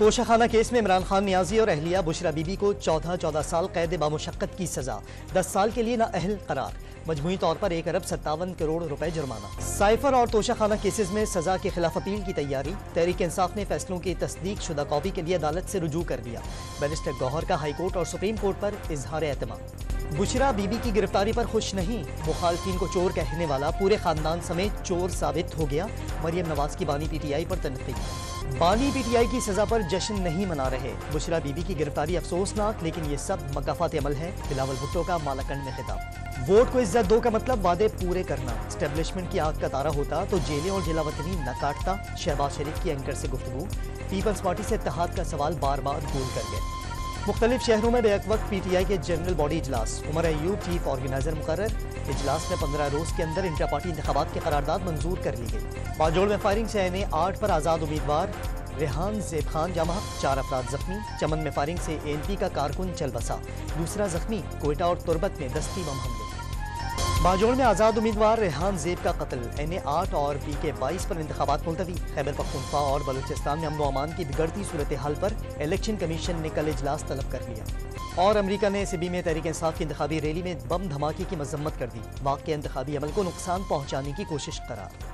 توشہ خانہ کیس میں عمران خان نیازی اور اہلیہ بشرا بی بی کو 14 سال قید بامشقت کی سزا، 10 سال کے لیے نااہل قرار، مجموعی طور پر 1.57 ارب روپے جرمانہ۔ سائفر اور توشہ خانہ کیسز میں سزا کے خلاف اپیل کی تیاری، تحریک انصاف نے فیصلوں کی تصدیق شدہ کاپی کے لیے عدالت سے رجوع کر دیا۔ بیرسٹر گوہر کا ہائی کورٹ اور سپریم کورٹ پر اظہار اعتماد۔ بشرا بی بی کی گرفتاری پر خوش نہیں، مخالفین کو چور کہنے والا پورے خاندان سمیت چور ثابت ہو گیا، مریم نواز کی بانی پی ٹی آئی پر تنقید۔ بانی پی ٹی آئی کی سزا پر جشن نہیں منا رہے، بشرا بی بی کی گرفتاری افسوسناک لیکن یہ سب مکافات عمل ہے، بلاول بھٹو کا مالاکنڈ میں خطاب۔ ووٹ کو عزت دو کا مطلب وعدے پورے کرنا، اسٹیبلشمنٹ کی آگ کا تارا ہوتا تو جیلیں اور جلا وطنی نہ کاٹتا، شہباز شریف کی اینکر سے گفتگو، پیپلز پارٹی سے اتحاد کا سوال بار بار بھول کر گئے۔ مختلف شہروں میں بیک وقت پی ٹی آئی کے جنرل باڈی اجلاس، عمر ایوب چیف آرگنائزر مقرر، اجلاس میں 15 روز کے اندر انٹرا پارٹی انتخابات کی قرارداد منظور کر لی گئی۔ باجوڑ میں فائرنگ سے این8 پر آزاد امیدوار ریحان زیب خان جاں بحق، 4 افراد زخمی، چمن میں فائرنگ سے ANP کا کارکن چل بسا، دوسرا زخمی، کوئٹہ اور تربت میں دستی بم حملے۔ باجوڑ میں آزاد امیدوار ریحان زیب کا قتل، NA8 اور PK22 پر انتخابات ملتوی، خیبر پختونخوا اور بلوچستان میں امن و امان کی بگڑتی صورتحال پر الیکشن کمیشن نے کل اجلاس طلب کر لیا۔ اور امریکہ نے سبی میں تحریک انصاف کی انتخابی ریلی میں بم دھماکے کی مذمت کر دی، واقعہ انتخابی عمل کو نقصان پہنچانے کی کوشش قرار۔